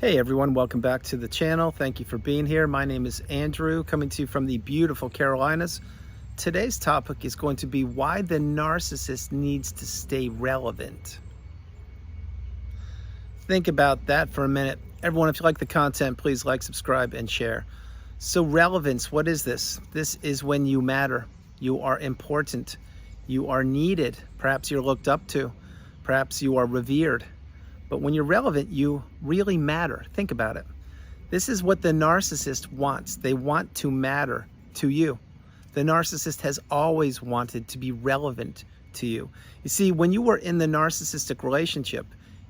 Hey everyone, welcome back to the channel. Thank you for being here. My name is Andrew, coming to you from the beautiful Carolinas. Today's topic is going to be why the narcissist needs to stay relevant. Think about that for a minute. Everyone, if you like the content, please like, subscribe, and share. So relevance, what is this? This is when you matter. You are important. You are needed. Perhaps you're looked up to. Perhaps you are revered. But when you're relevant, you really matter. Think about it. This is what the narcissist wants. They want to matter to you. The narcissist has always wanted to be relevant to you. You see, when you were in the narcissistic relationship,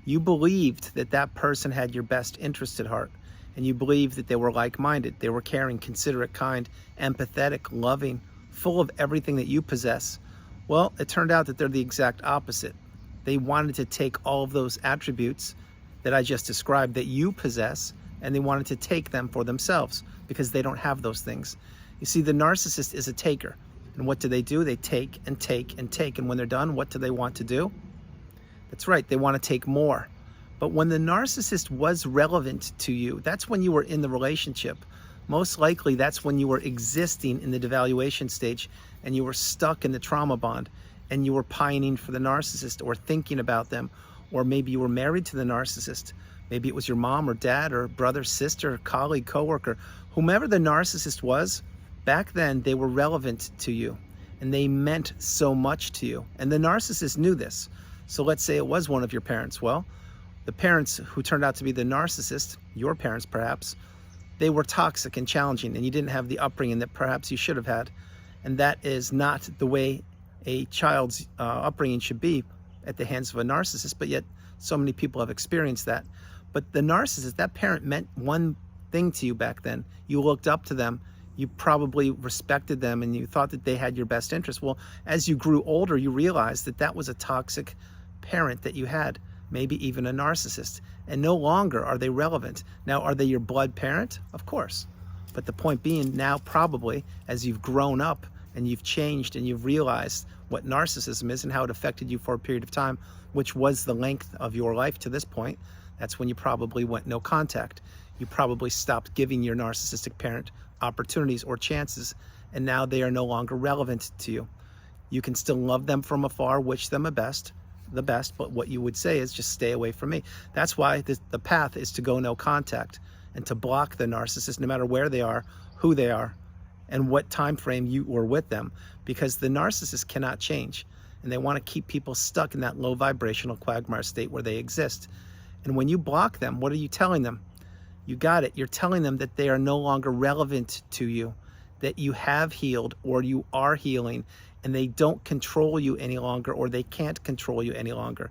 you believed that that person had your best interest at heart. And you believed that they were like-minded. They were caring, considerate, kind, empathetic, loving, full of everything that you possess. Well, it turned out that they're the exact opposite. They wanted to take all of those attributes that I just described that you possess, and they wanted to take them for themselves because they don't have those things. You see, the narcissist is a taker. And what do? They take and take and take. And when they're done, what do they want to do? That's right, they want to take more. But when the narcissist was relevant to you, that's when you were in the relationship. Most likely, that's when you were existing in the devaluation stage and you were stuck in the trauma bond. And you were pining for the narcissist or thinking about them, or maybe you were married to the narcissist. Maybe it was your mom or dad or brother, sister, colleague, coworker. Whomever the narcissist was, back then they were relevant to you and they meant so much to you. And the narcissist knew this. So let's say it was one of your parents. Well, the parents who turned out to be the narcissist, your parents perhaps, they were toxic and challenging and you didn't have the upbringing that perhaps you should have had. And that is not the way a child's upbringing should be at the hands of a narcissist, but yet so many people have experienced that. But the narcissist, that parent meant one thing to you back then. You looked up to them, you probably respected them, and you thought that they had your best interest. Well, as you grew older, you realized that that was a toxic parent that you had, maybe even a narcissist, and no longer are they relevant. Now, are they your blood parent? Of course. But the point being, now probably, as you've grown up, and you've changed and you've realized what narcissism is and how it affected you for a period of time, which was the length of your life to this point, that's when you probably went no contact. You probably stopped giving your narcissistic parent opportunities or chances, and now they are no longer relevant to you. You can still love them from afar, wish them the best, but what you would say is just stay away from me. That's why the path is to go no contact and to block the narcissist no matter where they are, who they are, and what time frame you were with them, because the narcissist cannot change and they want to keep people stuck in that low vibrational quagmire state where they exist. And when you block them, what are you telling them? You got it. You're telling them that they are no longer relevant to you, that you have healed or you are healing, and they don't control you any longer, or they can't control you any longer.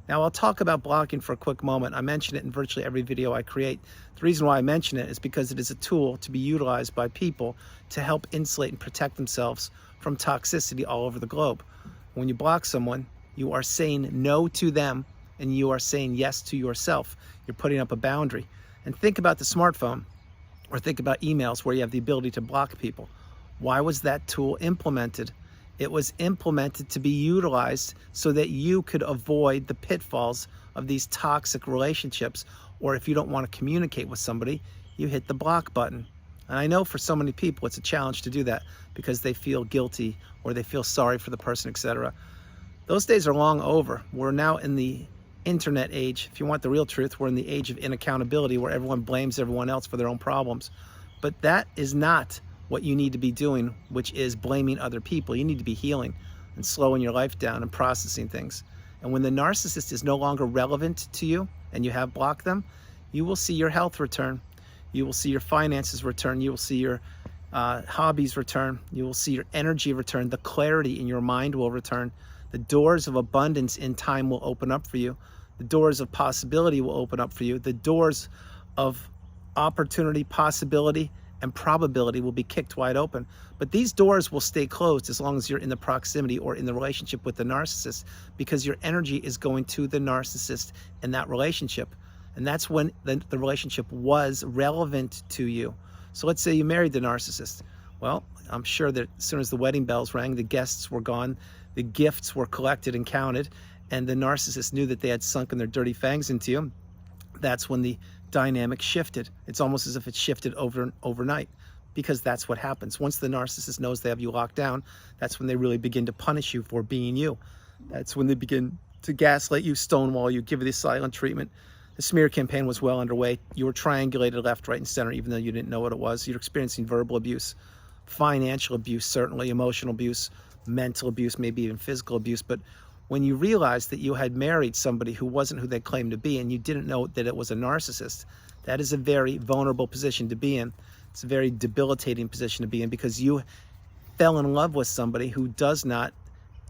Now, I'll talk about blocking for a quick moment. I mention it in virtually every video I create. The reason why I mention it is because it is a tool to be utilized by people to help insulate and protect themselves from toxicity all over the globe. When you block someone, you are saying no to them and you are saying yes to yourself. You're putting up a boundary. And think about the smartphone, or think about emails where you have the ability to block people. Why was that tool implemented? It was implemented to be utilized so that you could avoid the pitfalls of these toxic relationships. Or if you don't want to communicate with somebody, you hit the block button. And I know for so many people it's a challenge to do that because they feel guilty or they feel sorry for the person, etc. Those days are long over. We're now in the internet age. If you want the real truth, we're in the age of inaccountability where everyone blames everyone else for their own problems. But that is not what you need to be doing, which is blaming other people. You need to be healing and slowing your life down and processing things. And when the narcissist is no longer relevant to you and you have blocked them, you will see your health return. You will see your finances return. You will see your hobbies return. You will see your energy return. The clarity in your mind will return. The doors of abundance in time will open up for you. The doors of possibility will open up for you. The doors of opportunity, possibility, and probability will be kicked wide open. But these doors will stay closed as long as you're in the proximity or in the relationship with the narcissist, because your energy is going to the narcissist in that relationship. And that's when the relationship was relevant to you. So let's say you married the narcissist. Well, I'm sure that as soon as the wedding bells rang, the guests were gone, the gifts were collected and counted, and the narcissist knew that they had sunken their dirty fangs into you. That's when the dynamic shifted. It's almost as if it shifted overnight, because that's what happens. Once the narcissist knows they have you locked down, that's when they really begin to punish you for being you. That's when they begin to gaslight you, stonewall you, give you the silent treatment. The smear campaign was well underway. You were triangulated left, right, and center, even though you didn't know what it was. You're experiencing verbal abuse, financial abuse, certainly emotional abuse, mental abuse, maybe even physical abuse. But when you realized that you had married somebody who wasn't who they claimed to be, and you didn't know that it was a narcissist, that is a very vulnerable position to be in. It's a very debilitating position to be in, because you fell in love with somebody who does not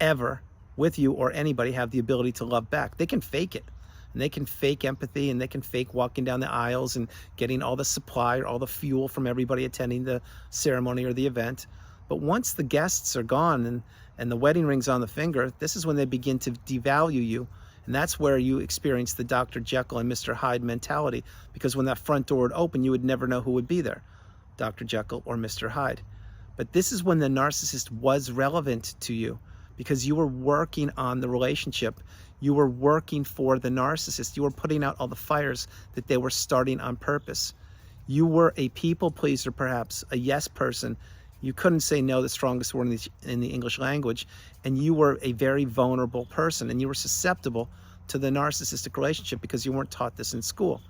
ever, with you or anybody, have the ability to love back. They can fake it, and they can fake empathy, and they can fake walking down the aisles and getting all the supply or all the fuel from everybody attending the ceremony or the event. But once the guests are gone and the wedding ring's on the finger, this is when they begin to devalue you. And that's where you experience the Dr. Jekyll and Mr. Hyde mentality, because when that front door would open, you would never know who would be there, Dr. Jekyll or Mr. Hyde. But this is when the narcissist was relevant to you, because you were working on the relationship. You were working for the narcissist. You were putting out all the fires that they were starting on purpose. You were a people pleaser, perhaps, a yes person. You couldn't say no, the strongest word in the English language, and you were a very vulnerable person, and you were susceptible to the narcissistic relationship because you weren't taught this in school.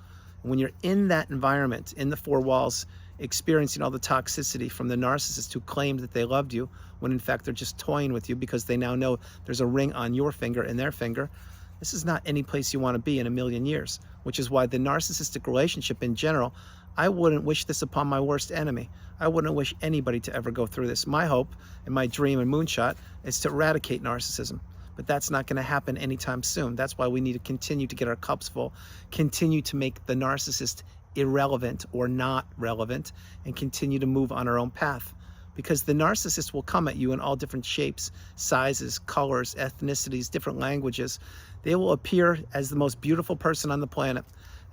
And when you're in that environment, in the four walls, experiencing all the toxicity from the narcissist who claimed that they loved you, when in fact they're just toying with you because they now know there's a ring on your finger and their finger, this is not any place you want to be in a million years, which is why the narcissistic relationship in general, I wouldn't wish this upon my worst enemy. I wouldn't wish anybody to ever go through this. My hope and my dream and moonshot is to eradicate narcissism. But that's not going to happen anytime soon. That's why we need to continue to get our cups full, continue to make the narcissist irrelevant or not relevant, and continue to move on our own path. Because the narcissist will come at you in all different shapes, sizes, colors, ethnicities, different languages. They will appear as the most beautiful person on the planet.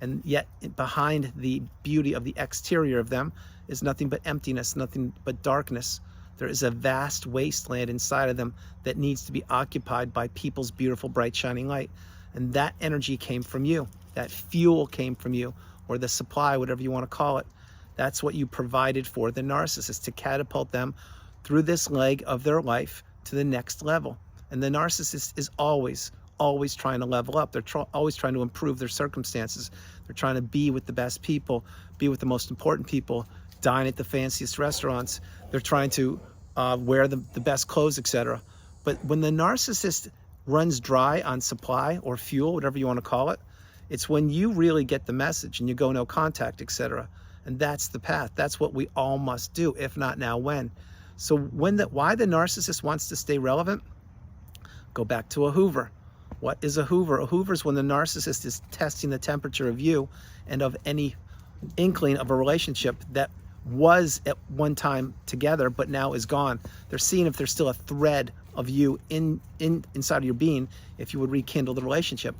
And yet behind the beauty of the exterior of them is nothing but emptiness, nothing but darkness. There is a vast wasteland inside of them that needs to be occupied by people's beautiful, bright, shining light. And that energy came from you. That fuel came from you, or the supply, whatever you want to call it. That's what you provided for the narcissist, to catapult them through this leg of their life to the next level. And the narcissist is always trying to level up. They're always trying to improve their circumstances. They're trying to be with the best people, be with the most important people, dine at the fanciest restaurants. They're trying to wear the best clothes, etc. But when the narcissist runs dry on supply or fuel, whatever you want to call it, it's when you really get the message and you go no contact, etc. And that's the path. That's what we all must do, if not now, when. So why the narcissist wants to stay relevant? Go back to a Hoover. What is a Hoover? A Hoover is when the narcissist is testing the temperature of you and of any inkling of a relationship that was at one time together but now is gone. They're seeing if there's still a thread of you inside of your being, if you would rekindle the relationship.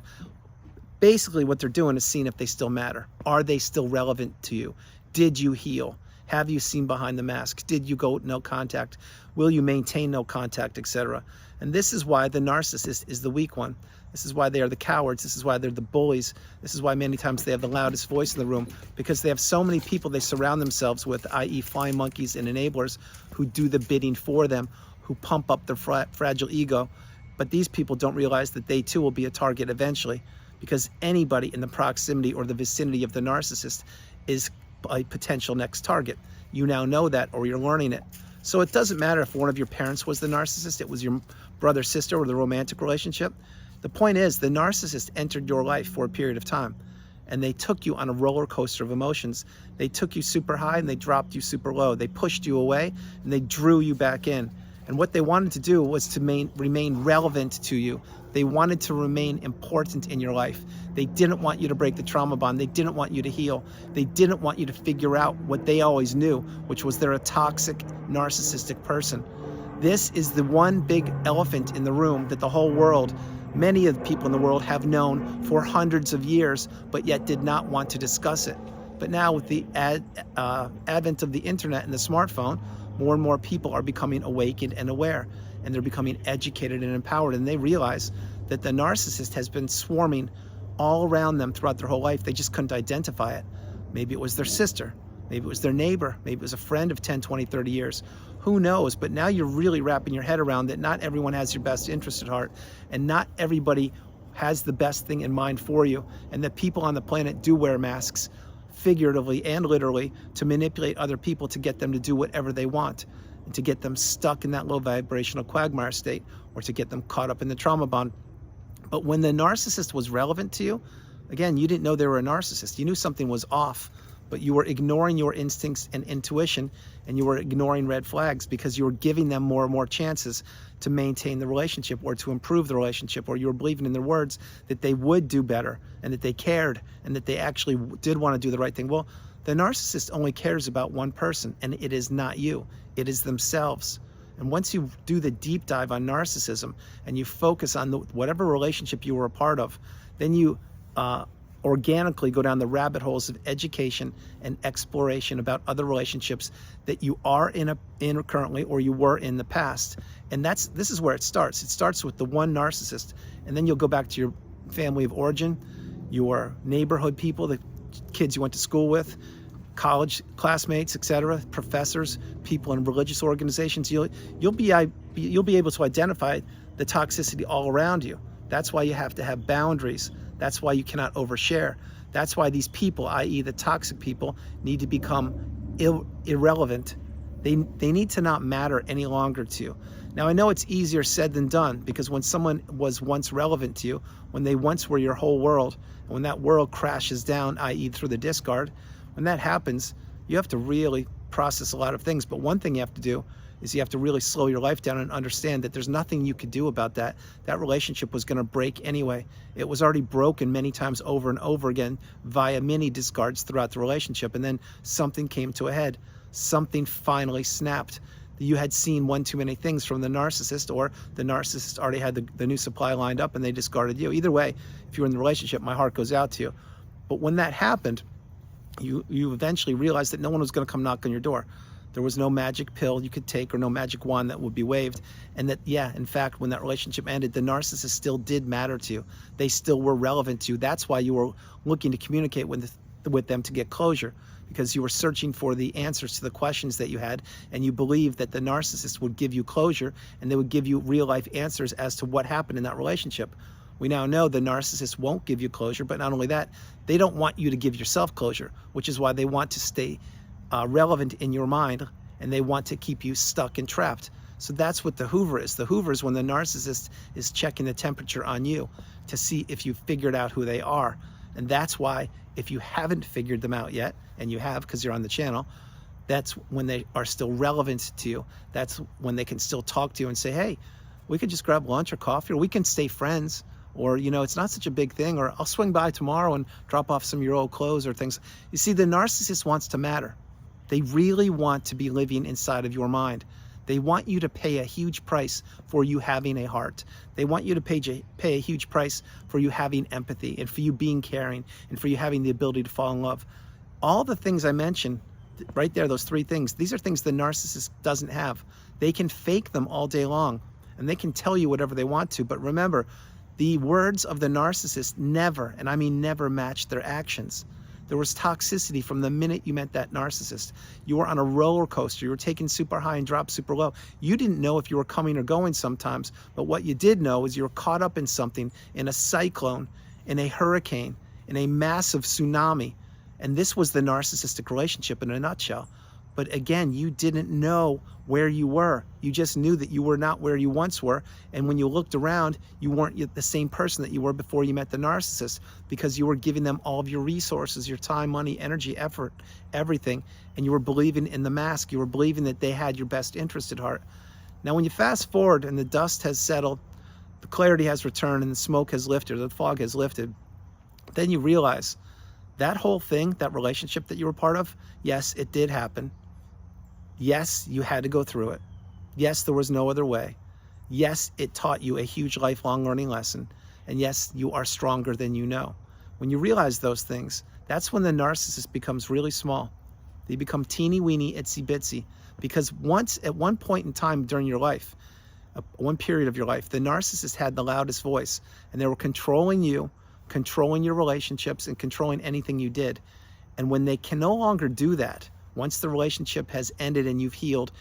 Basically what they're doing is seeing if they still matter. Are they still relevant to you? Did you heal? Have you seen behind the mask? Did you go no contact? Will you maintain no contact, etc.? And this is why the narcissist is the weak one. This is why they are the cowards. This is why they're the bullies. This is why many times they have the loudest voice in the room, because they have so many people they surround themselves with, i.e. flying monkeys and enablers, who do the bidding for them, who pump up their fragile ego. But these people don't realize that they too will be a target eventually, because anybody in the proximity or the vicinity of the narcissist is a potential next target. You now know that, or you're learning it. So it doesn't matter if one of your parents was the narcissist, it was your brother, sister, or the romantic relationship. The point is, the narcissist entered your life for a period of time, and they took you on a roller coaster of emotions. They took you super high and they dropped you super low. They pushed you away and they drew you back in. And what they wanted to do was to remain relevant to you. They wanted to remain important in your life. They didn't want you to break the trauma bond. They didn't want you to heal. They didn't want you to figure out what they always knew, which was they're a toxic, narcissistic person. This is the one big elephant in the room that the whole world, many of the people in the world, have known for hundreds of years, but yet did not want to discuss it. But now with the advent of the internet and the smartphone, more and more people are becoming awakened and aware, and they're becoming educated and empowered, and they realize that the narcissist has been swarming all around them throughout their whole life. They just couldn't identify it. Maybe it was their sister. Maybe it was their neighbor. Maybe it was a friend of 10, 20, 30 years. Who knows? But now you're really wrapping your head around that not everyone has your best interest at heart, and not everybody has the best thing in mind for you, and that people on the planet do wear masks, figuratively and literally, to manipulate other people to get them to do whatever they want, and to get them stuck in that low vibrational quagmire state, or to get them caught up in the trauma bond. But when the narcissist was relevant to you, again, you didn't know they were a narcissist. You knew something was off, but you were ignoring your instincts and intuition, and you were ignoring red flags because you were giving them more and more chances to maintain the relationship or to improve the relationship, or you were believing in their words that they would do better and that they cared and that they actually did want to do the right thing. Well, the narcissist only cares about one person, and it is not you. It is themselves. And once you do the deep dive on narcissism and you focus on whatever relationship you were a part of, then you organically go down the rabbit holes of education and exploration about other relationships that you are in currently, or you were in the past. And this is where it starts. It starts with the one narcissist, and then you'll go back to your family of origin, your neighborhood people, the kids you went to school with, college classmates, etc., professors, people in religious organizations. You'll be able to identify the toxicity all around you. That's why you have to have boundaries. That's why you cannot overshare. That's why these people, i.e. the toxic people, need to become irrelevant. They need to not matter any longer to you. Now, I know it's easier said than done, because when someone was once relevant to you, when they once were your whole world, and when that world crashes down, i.e. through the discard, when that happens, you have to really process a lot of things. But one thing you have to do is you have to really slow your life down and understand that there's nothing you could do about that. That relationship was going to break anyway. It was already broken many times over and over again via many discards throughout the relationship. And then something came to a head. Something finally snapped. You had seen one too many things from the narcissist, or the narcissist already had the new supply lined up and they discarded you. Either way, if you're in the relationship, my heart goes out to you. But when that happened, you eventually realized that no one was going to come knock on your door. There was no magic pill you could take or no magic wand that would be waved. And that, yeah, in fact, when that relationship ended, the narcissist still did matter to you. They still were relevant to you. That's why you were looking to communicate with them to get closure, because you were searching for the answers to the questions that you had, and you believed that the narcissist would give you closure and they would give you real life answers as to what happened in that relationship. We now know the narcissist won't give you closure, but not only that, they don't want you to give yourself closure, which is why they want to stay relevant in your mind, and they want to keep you stuck and trapped. So that's what the Hoover is. The Hoover is when the narcissist is checking the temperature on you to see if you figured out who they are. And that's why, if you haven't figured them out yet, and you have because you're on the channel, that's when they are still relevant to you. That's when they can still talk to you and say, hey, we could just grab lunch or coffee, or we can stay friends, or, you know, it's not such a big thing, or I'll swing by tomorrow and drop off some of your old clothes or things. You see, the narcissist wants to matter. They really want to be living inside of your mind. They want you to pay a huge price for you having a heart. They want you to pay a huge price for you having empathy, and for you being caring, and for you having the ability to fall in love. All the things I mentioned right there, those three things, these are things the narcissist doesn't have. They can fake them all day long, and they can tell you whatever they want to. But remember, the words of the narcissist never, and I mean never, match their actions. There was toxicity from the minute you met that narcissist. You were on a roller coaster. You were taking super high and dropped super low. You didn't know if you were coming or going sometimes, but what you did know is you were caught up in something, in a cyclone, in a hurricane, in a massive tsunami. And this was the narcissistic relationship in a nutshell. But again, you didn't know where you were. You just knew that you were not where you once were. And when you looked around, you weren't the same person that you were before you met the narcissist, because you were giving them all of your resources, your time, money, energy, effort, everything. And you were believing in the mask. You were believing that they had your best interest at heart. Now, when you fast forward and the dust has settled, the clarity has returned, and the smoke has lifted, the fog has lifted, then you realize that whole thing, that relationship that you were part of, yes, it did happen. Yes, you had to go through it. Yes, there was no other way. Yes, it taught you a huge lifelong learning lesson. And yes, you are stronger than you know. When you realize those things, that's when the narcissist becomes really small. They become teeny weeny, itsy bitsy. Because at one point in time during your life, one period of your life, the narcissist had the loudest voice, and they were controlling you controlling your relationships and controlling anything you did. And when they can no longer do that, once the relationship has ended and you've healed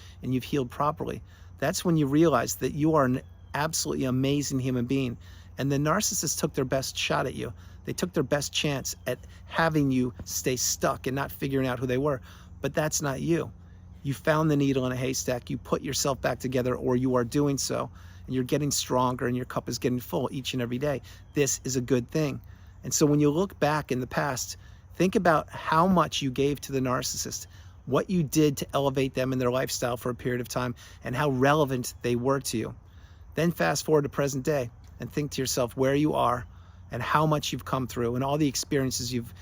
properly, that's when you realize that you are an absolutely amazing human being. And the narcissist took their best shot at you. They took their best chance at having you stay stuck and not figuring out who they were. But that's not you. You found the needle in a haystack. You put yourself back together, or you are doing so. And you're getting stronger, and your cup is getting full each and every day. This is a good thing. And so when you look back in the past, think about how much you gave to the narcissist, what you did to elevate them in their lifestyle for a period of time, and how relevant they were to you. Then fast forward to present day and think to yourself where you are and how much you've come through and all the experiences you've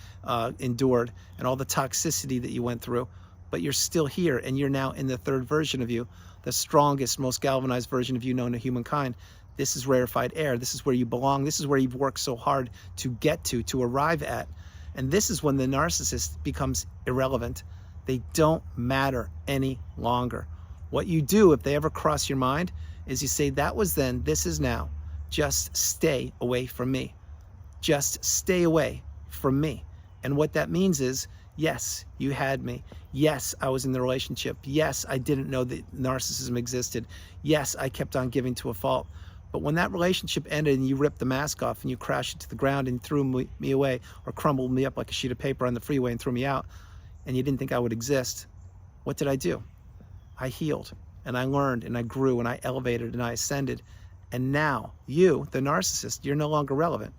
endured and all the toxicity that you went through. But you're still here, and you're now in the third version of you, the strongest, most galvanized version of you known to humankind. This is rarefied air. This is where you belong. This is where you've worked so hard to get to arrive at. And this is when the narcissist becomes irrelevant. They don't matter any longer. What you do if they ever cross your mind is you say, that was then, this is now. Just stay away from me. Just stay away from me. And what that means is, yes, you had me. Yes, I was in the relationship. Yes, I didn't know that narcissism existed. Yes, I kept on giving to a fault. But when that relationship ended and you ripped the mask off and you crashed it to the ground and threw me away, or crumbled me up like a sheet of paper on the freeway and threw me out, and you didn't think I would exist, what did I do? I healed, and I learned, and I grew, and I elevated, and I ascended. And now you, the narcissist, you're no longer relevant.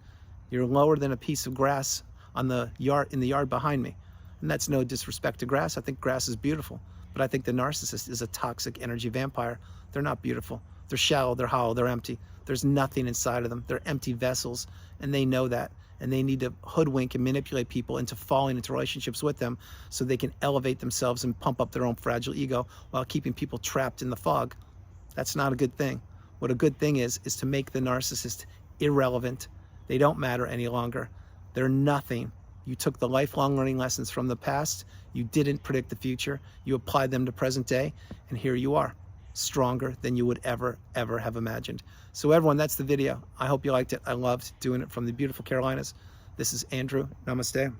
You're lower than a piece of grass on the yard, in the yard behind me. And that's no disrespect to grass. I think grass is beautiful. But I think the narcissist is a toxic energy vampire. They're not beautiful. They're shallow, they're hollow, they're empty. There's nothing inside of them. They're empty vessels, and they know that. And they need to hoodwink and manipulate people into falling into relationships with them so they can elevate themselves and pump up their own fragile ego while keeping people trapped in the fog. That's not a good thing. What a good thing is to make the narcissist irrelevant. They don't matter any longer. They're nothing. You took the lifelong learning lessons from the past. You didn't predict the future. You applied them to present day, and here you are, stronger than you would ever have imagined. So everyone, that's the video. I hope you liked it. I loved doing it from the beautiful Carolinas. This is Andrew. Namaste.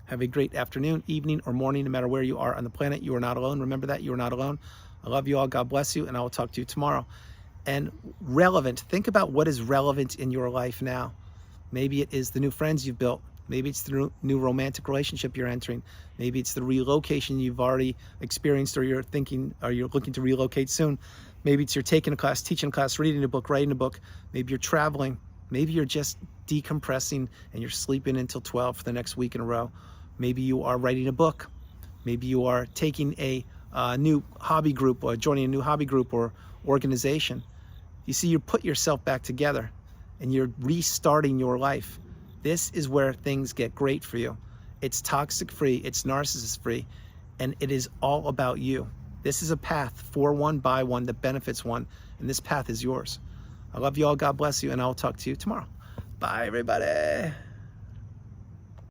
Have a great afternoon, evening, or morning, no matter where you are on the planet. You are not alone. Remember that. You are not alone. I love you all. God bless you, and I will talk to you tomorrow. And relevant. Think about what is relevant in your life now. Maybe it is the new friends you've built. Maybe it's the new romantic relationship you're entering. Maybe it's the relocation you've already experienced, or you're thinking, or you're looking to relocate soon. Maybe it's you're taking a class, teaching a class, reading a book, writing a book. Maybe you're traveling. Maybe you're just decompressing and you're sleeping until 12 for the next week in a row. Maybe you are writing a book. Maybe you are taking a new hobby group, or joining a new hobby group or organization. You see, you put yourself back together and you're restarting your life. This is where things get great for you. It's toxic free, it's narcissist free, and it is all about you. This is a path for one, by one, that benefits one, and this path is yours. I love you all, God bless you, and I'll talk to you tomorrow. Bye, everybody.